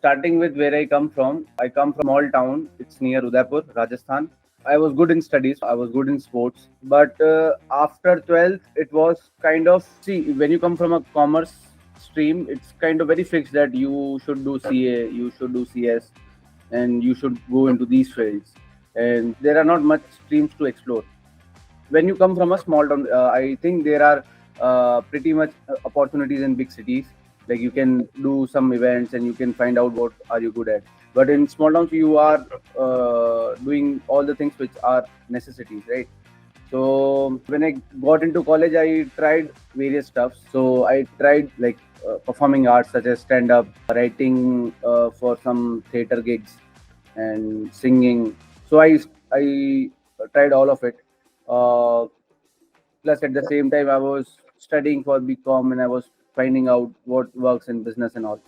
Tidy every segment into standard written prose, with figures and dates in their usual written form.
starting with where I come from. I come from a small town. It's near Udaipur, Rajasthan. I was good in studies. I was good in sports. But after 12th, it was kind of, see, when you come from a commerce stream, it's kind of very fixed that you should do CA, you should do CS, and you should go into these fields. And there are not much streams to explore. When you come from a small town, I think there are pretty much opportunities in big cities. Like you can do some events and you can find out what are you good at. But in small towns, you are doing all the things which are necessities, right? So when I got into college, I tried various stuff. So I tried like performing arts such as stand up, writing for some theater gigs, and singing. So I tried all of it. Uh, Plus, at the same time, I was studying for BCom and I was finding out what works in business and all.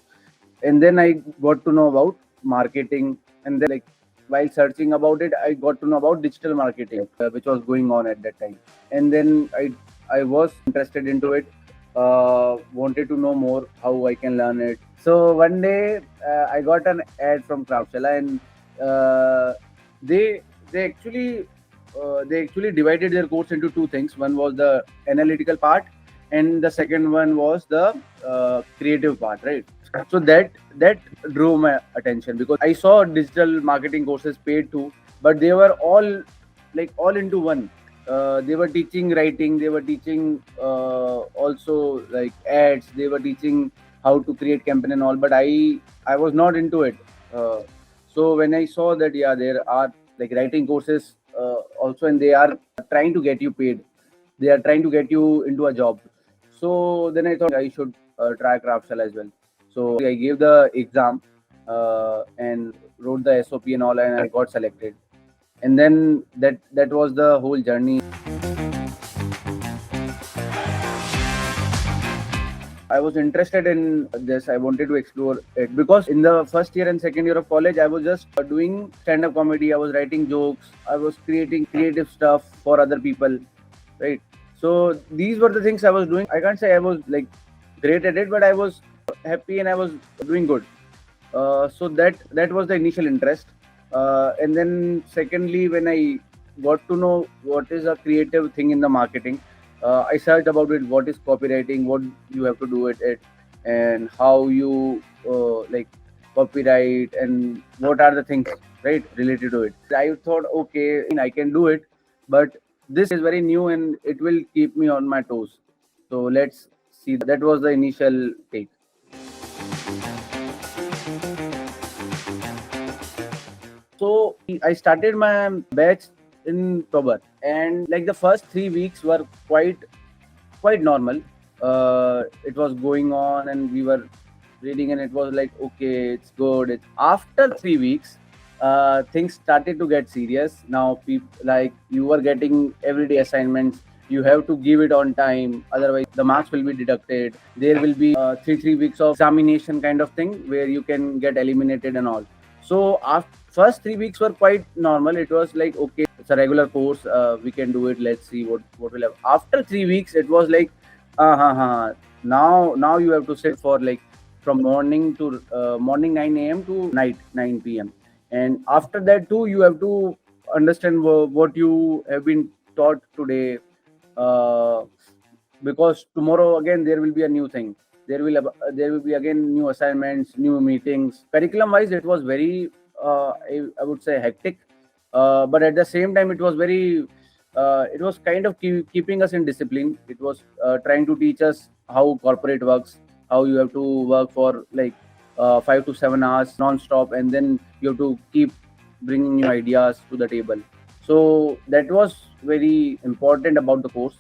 And then I got to know about marketing. And then, like, while searching about it, I got to know about digital marketing, which was going on at that time. And then I was interested into it. Wanted to know more how I can learn it. So one day I got an ad from Craftshella, and uh, they they actually they actually divided their course into two things. One was the analytical part, and the second one was the creative part, right? So that drew my attention because I saw digital marketing courses paid too, but they were all into one. They were teaching writing, they were teaching also like ads, they were teaching how to create campaign and all, but I was not into it. So when I saw that, yeah, there are like writing courses also, and they are trying to get you paid, they are trying to get you into a job. So then I thought I should try Craftshell as well. So I gave the exam and wrote the SOP and all, and I got selected. And then that was the whole journey. I was interested in this. I wanted to explore it because in the first year and second year of college, I was just doing stand-up comedy. I was writing jokes. I was creating creative stuff for other people, right? So these were the things I was doing. I can't say I was like great at it, but I was happy and I was doing good. So that was the initial interest. And then secondly, when I got to know what is a creative thing in the marketing, I searched about it. What is copywriting? What you have to do with it, and how you like copyright, and what are the things right related to it. I thought, okay, I can do it, but this is very new and it will keep me on my toes. So let's see. That was the initial take. So I started my batch in October, and like the first 3 weeks were quite normal. It was going on, and we were reading, and it was like, okay, it's good. After 3 weeks, things started to get serious. Now, people like you were getting everyday assignments. You have to give it on time, otherwise the marks will be deducted. There will be three weeks of examination kind of thing where you can get eliminated and all. So after first 3 weeks were quite normal. It was like, okay, it's a regular course. We can do it. Let's see what will have. After 3 weeks, it was like, now you have to sit for like from morning to morning 9 a.m. to night 9 p.m. And after that too, you have to understand what you have been taught today, uh, because tomorrow again there will be a new thing. There will be again new assignments, new meetings. Curriculum wise, it was very I would say hectic, but at the same time it was very it was kind of keeping us in discipline. It was trying to teach us how corporate works, how you have to work for like 5 to 7 hours non-stop, and then you have to keep bringing new ideas to the table. So that was very important about the course,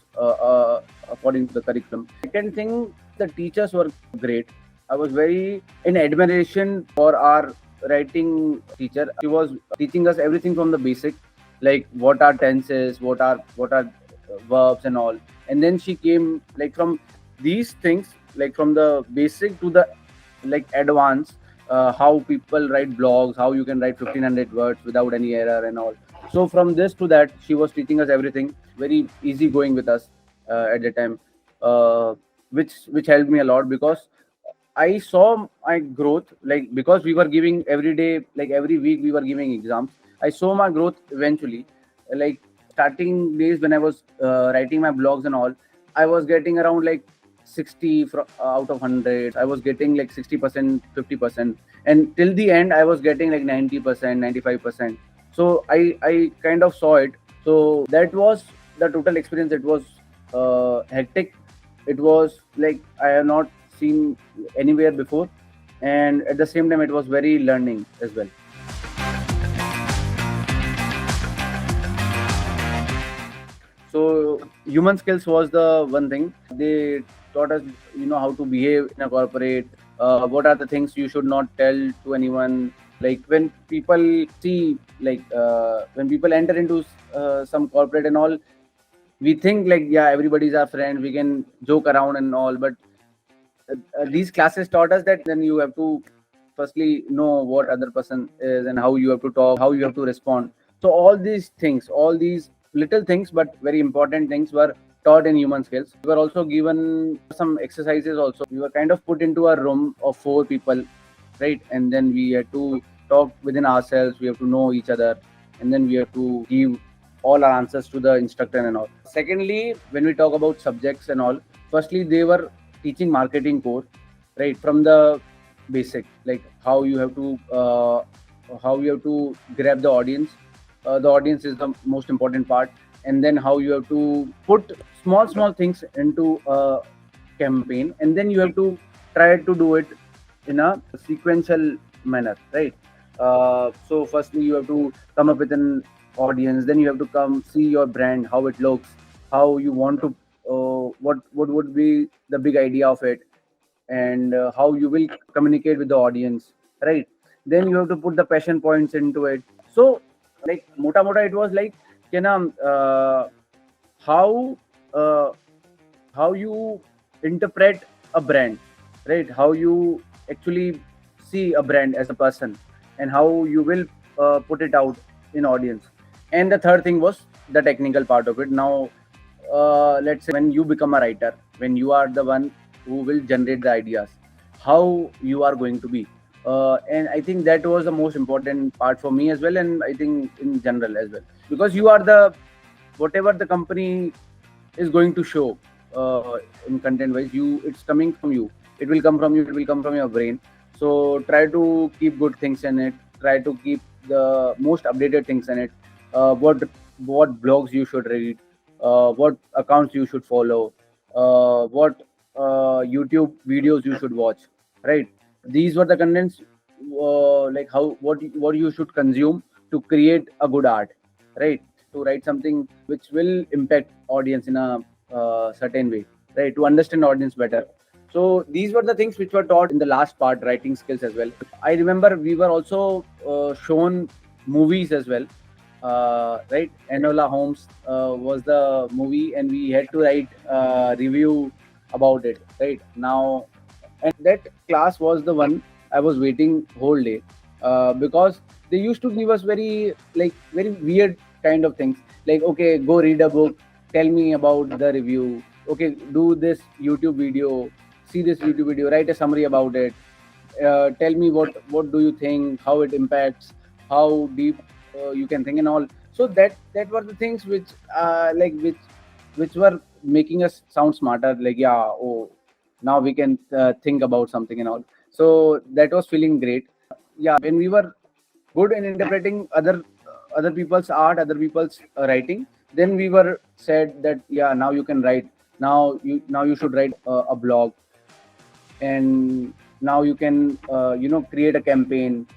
according to the curriculum. Second thing, the teachers were great. I was very in admiration for our writing teacher. She was teaching us everything from the basic, like what are tenses, what are verbs and all. And then she came like from these things, like from the basic to the like advanced, how people write blogs, how you can write 1500 words without any error and all. So from this to that, she was teaching us everything, very easy going with us at the time, which helped me a lot because I saw my growth, like because we were giving every day, like every week we were giving exams. I saw my growth eventually. Like starting days when I was writing my blogs and all, I was getting around like 60 out of 100. I was getting like 60%, 50%, and till the end I was getting like 90%, 95%. So I kind of saw it. So that was the total experience. It was hectic. It was like I have not seen anywhere before, and at the same time it was very learning as well. So human skills was the one thing. They taught us, how to behave in a corporate. What are the things you should not tell to anyone? Like when people see, like when people enter into some corporate and all, we think like, yeah, everybody's our friend. We can joke around and all, but these classes taught us that then you have to firstly know what other person is and how you have to talk, how you have to respond. So all these things, all these little things but very important things were taught in human skills. We were also given some exercises also. We were kind of put into a room of 4 people, right? And then we had to talk within ourselves. We have to know each other, and then we have to give all our answers to the instructor and all. Secondly, when we talk about subjects and all, firstly they were teaching marketing core, right, from the basic, like how you have to grab the audience. The audience is the most important part, and then how you have to put small things into a campaign, and then you have to try to do it in a sequential manner, right? So firstly you have to come up with an audience, then you have to come see your brand, how it looks, how you want to what would be the big idea of it, and how you will communicate with the audience, right? Then you have to put the passion points into it. So like mota it was like, you know, how uh, how you interpret a brand, right? How you actually see a brand as a person, and how you will put it out in audience. And the third thing was the technical part of it. Now let's say when you become a writer, when you are the one who will generate the ideas, how you are going to be. And I think that was the most important part for me as well, and I think in general as well, because you are the whatever the company is going to show in content wise, it's coming from you. It will come from you. It will come from your brain. So try to keep good things in it. Try to keep the most updated things in it. What blogs you should read, what accounts you should follow, what YouTube videos you should watch, right? These were the contents, like what you should consume to create a good art, right? To write something which will impact audience in a certain way, right? To understand audience better. So these were the things which were taught in the last part, writing skills as well. I remember we were also shown movies as well, right? Enola Holmes was the movie, and we had to write review about it, right? Now, and that class was the one I was waiting whole day, because they used to give us very weird kind of things, like, okay, go read a book, tell me about the review. Okay, do this YouTube video, see this YouTube video, write a summary about it. Tell me what do you think, how it impacts, how deep you can think and all. So that were the things which which were making us sound smarter, like, yeah, oh, now we can think about something and all. So that was feeling great. Yeah, when we were good in interpreting other people's art, other people's writing, then we were said that, yeah, now you can write, now you should write a blog, and now you can create a campaign,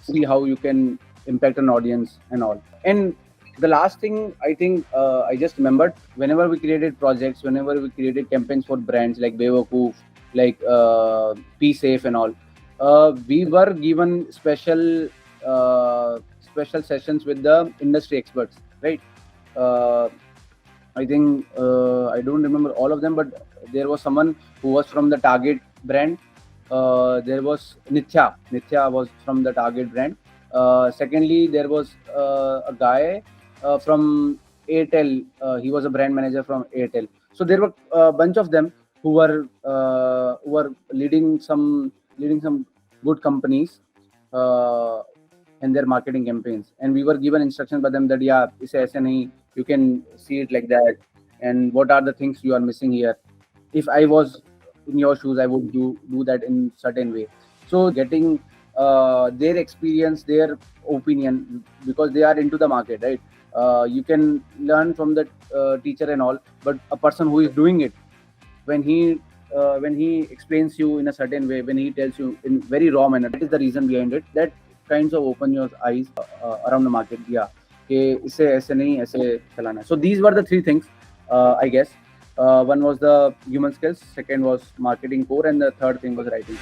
see how you can impact an audience and all. And the last thing, I think, I just remembered, whenever we created projects, whenever we created campaigns for brands like Bewakoof, like Be Safe and all, we were given special sessions with the industry experts, right? uh, I think I don't remember all of them, but there was someone who was from the Target brand. There was Nithya. Nithya was from the Target brand. Secondly, there was a guy from Airtel. He was a brand manager from Airtel. So there were a bunch of them who were leading some good companies uh, in their marketing campaigns, and we were given instructions by them that yeah, ise aise nahi, you can see it like that, and what are the things you are missing here. If I was in your shoes, I would do that in certain way. So getting their experience, their opinion, because they are into the market, right? You can learn from the teacher and all, but a person who is doing it, when he explains you in a certain way, when he tells you in very raw manner, that is the reason behind it, that kinds of open your eyes around the market. Yeah, कि इसे ऐसे नहीं ऐसे चलाना है. So these were the three things, I guess. One was the human skills, second was marketing core, and the third thing was writing.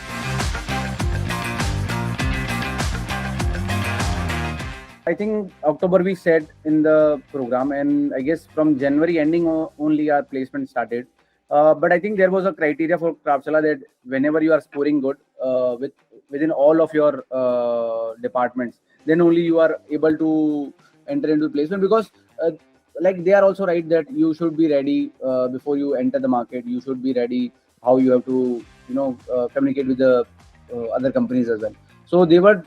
I think October we said in the program, and I guess from January ending only our placement started. But I think there was a criteria for Craftshella that whenever you are scoring good within all of your departments, then only you are able to enter into placement, because like they are also right that you should be ready before you enter the market. You should be ready how you have to communicate with the other companies as well. So they were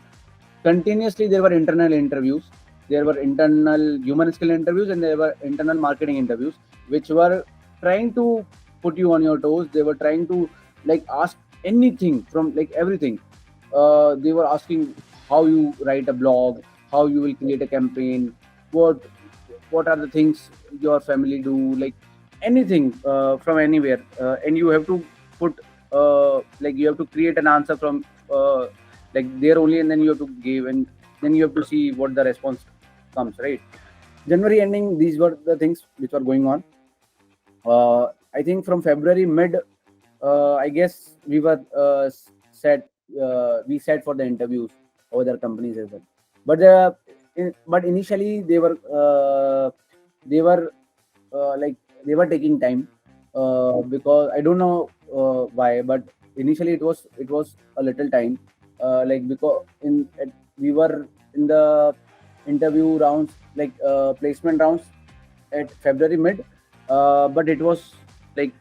continuously, there were internal interviews, there were internal human skill interviews, and there were internal marketing interviews, which were trying to put you on your toes. They were trying to like ask anything from like everything. They were asking how you write a blog, how you will create a campaign, what are the things your family do, like anything from anywhere, and you have to put like you have to create an answer from like there only, and then you have to give, and then you have to see what the response comes, right? January ending, these were the things which were going on. I think from February mid, I guess we were set. We set for the interviews over their companies as well. But initially they were taking time because I don't know why, but initially it was a little time, like because we were in the interview rounds, like placement rounds at February mid, but it was like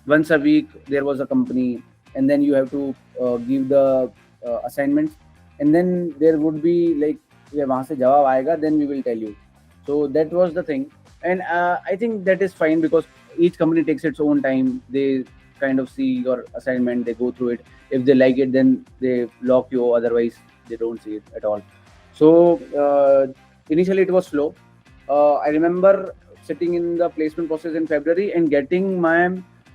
once a week there was a company, and then you have to give the assignments, and then there would be like yeah, वहाँ से जवाब आएगा, then we will tell you. So that was the thing, and I think that is fine because each company takes its own time. They kind of see your assignment, they go through it. If they like it, then they lock you. Otherwise, they don't see it at all. So initially it was slow. I remember sitting in the placement process in February and getting my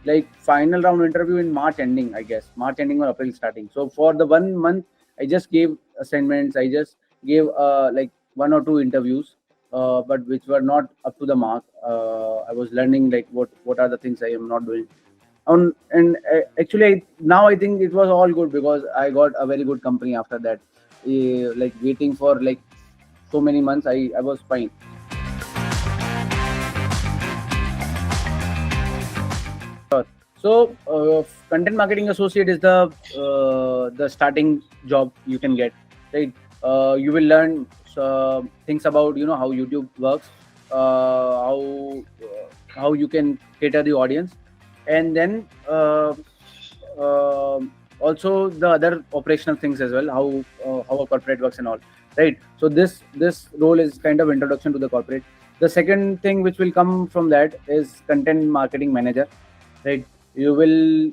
like final round interview in March ending, I guess March ending or April starting. So for the 1 month, I just gave assignments. I just gave like one or two interviews, but which were not up to the mark. I was learning like what are the things I am not doing. And actually now I think it was all good because I got a very good company after that. Like waiting for like so many months, I was fine. So content marketing associate is the starting job you can get, right? You will learn things about how YouTube works, how you can cater the audience, and then also the other operational things as well, how a corporate works and all, right? So this role is kind of introduction to the corporate. The second thing which will come from that is content marketing manager, right? You will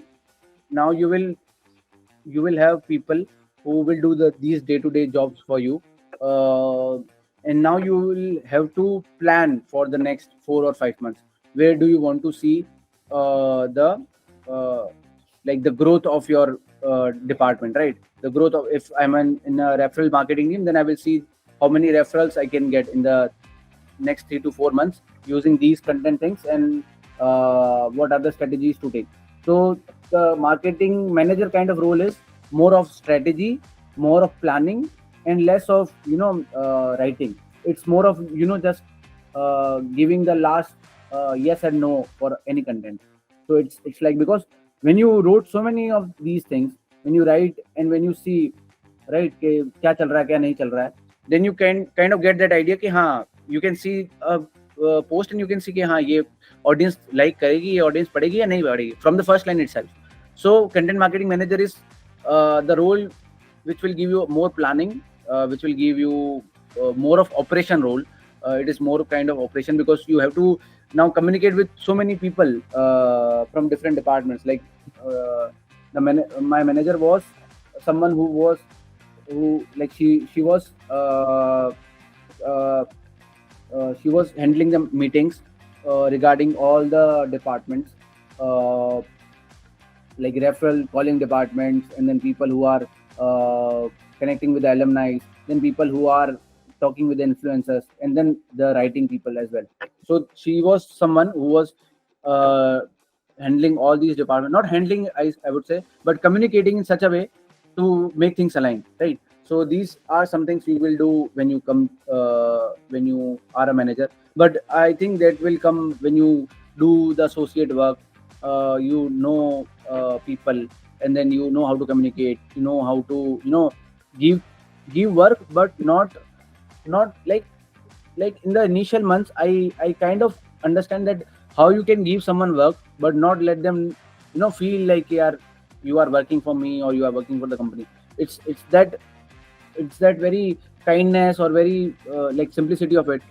have people who will do these day-to-day jobs for you, and now you will have to plan for the next 4 or 5 months. Where do you want to see the like the growth of your department, right? The growth of, if I'm in a referral marketing team, then I will see how many referrals I can get in the next 3 to 4 months using these content things, and what are the strategies to take. So the marketing manager kind of role is more of strategy, more of planning, and less of writing. It's more of just giving the last yes and no for any content. So it's like, because when you wrote so many of these things, when you write and when you see, right, कि क्या चल रहा है क्या नहीं चल रहा है, then you can kind of get that idea कि हाँ, you can see post and you can see कि हाँ ये audience like करेगी, ये audience पढ़ेगी या नहीं पढ़ेगी from the first line itself. So content marketing manager is the role which will give you more planning, which will give you more of operation role. It is more kind of operation because you have to now communicate with so many people from different departments. Like my manager was someone who like she was handling the meetings regarding all the departments, like referral calling departments, and then people who are connecting with the alumni, then people who are talking with the influencers, and then the writing people as well. So she was someone who was handling all these departments, not handling, I would say, but communicating in such a way to make things align, right? So these are some things you will do when you come when you are a manager. But I think that will come when you do the associate work. You know people, and then you know how to communicate, you know how to give work, but not like in the initial months. I kind of understand that how you can give someone work but not let them feel like you are working for me or you are working for the company. It's that very kindness or very like simplicity of it,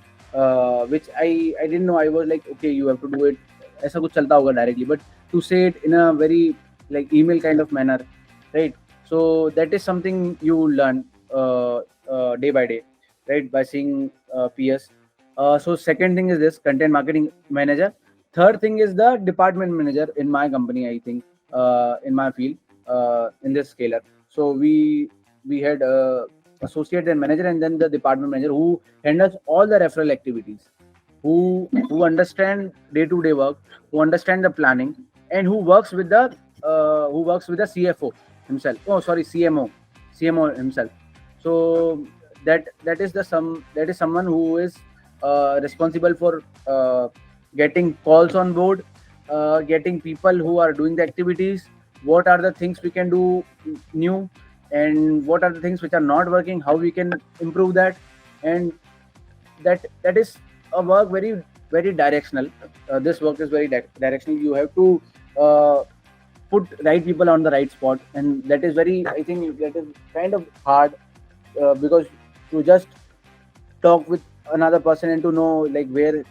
which I didn't know. I was like, okay, you have to do it ऐसा कुछ चलता होगा directly, but to say it in a very like email kind of manner, right? So that is something you learn day by day, right, by seeing PS. So second thing is this content marketing manager. Third thing is the department manager in my company, I think, in my field, in this scaler. So we had associate and manager, and then the department manager who handles all the referral activities, who understand day-to-day work, who understand the planning, and who works with the CFO himself. Oh, sorry, CMO himself. So that is someone who is responsible for getting calls on board, getting people who are doing the activities, what are the things we can do new, and what are the things which are not working, how we can improve that. And that is a work very very directional. This work is very directional. You have to put right people on the right spot, and that is very, I think that is kind of hard, because to just talk with another person and to know like where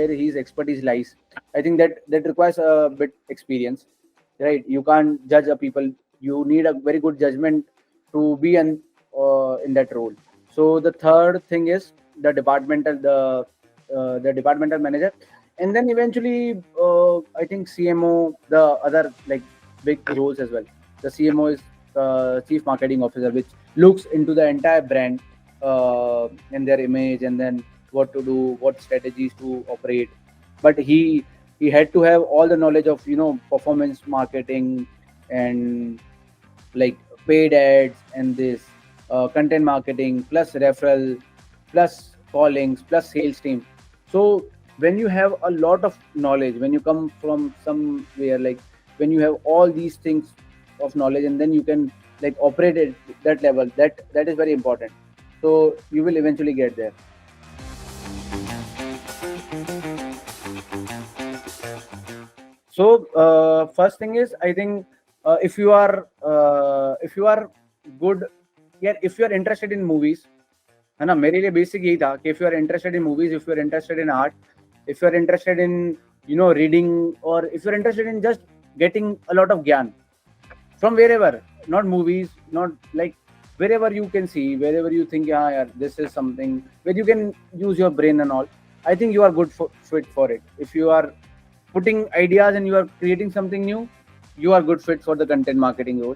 his expertise lies, I think that requires a bit experience, right? You can't judge a people. You need a very good judgment to be in that role. So the third thing is the departmental manager, and then eventually I think CMO, the other like big roles as well. The CMO is chief marketing officer, which looks into the entire brand and their image, and then what to do, what strategies to operate. But he had to have all the knowledge of performance marketing, and like paid ads, and this content marketing plus referral plus callings plus sales team. So when you have a lot of knowledge, when you come from somewhere, like when you have all these things of knowledge, and then you can like operate at that level, that is very important. So you will eventually get there. So first thing is, I think if you are good, yeah, if you are interested in movies, है ना, मेरे लिए basic यही था कि if you are interested in movies, if you are interested in art, if you are interested in reading, or if you are interested in just getting a lot of gyan from wherever, not movies, not like wherever you can see, wherever you think, yeah, this is something where you can use your brain and all, I think you are good fit for it. If you are putting ideas and you are creating something new, you are good fit for the content marketing role.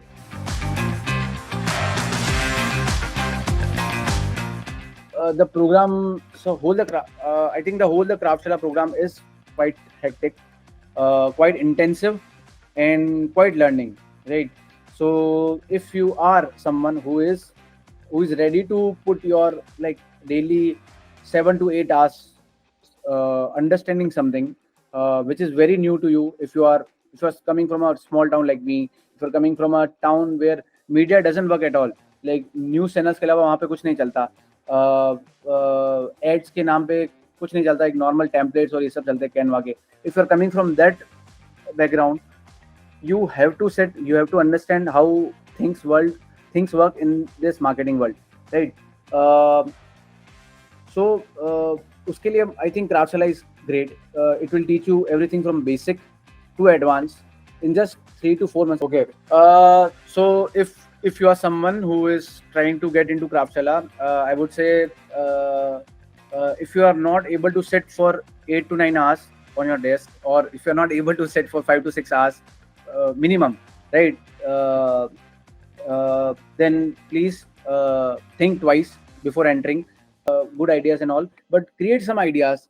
The program, so I think the Craftshella program is quite hectic, quite intensive, and quite learning, right? So if you are someone who is ready to put your like daily 7 to 8 hours understanding something which is very new to you, if you are coming from a small town like me, if you're coming from a town where media doesn't work at all, like news channels के अलावा वहाँ पे कुछ नहीं चलता, ads के नाम पे कुछ नहीं चलता, एक नॉर्मल टेम्पलेट्स और ये सब चलते हैं कैनवा के. If you are coming from that background, you have to understand how things work in this marketing world, right? uh, so uske liye I think Craftshella is great. It will teach you everything from basic to advanced in just 3 to 4 months. Okay. So if you are someone who is trying to get into Craftshella, I would say, if you are not able to sit for 8 to 9 hours on your desk, or if you are not able to sit for 5 to 6 hours minimum, right? Then please think twice before entering. Good ideas and all, but create some ideas,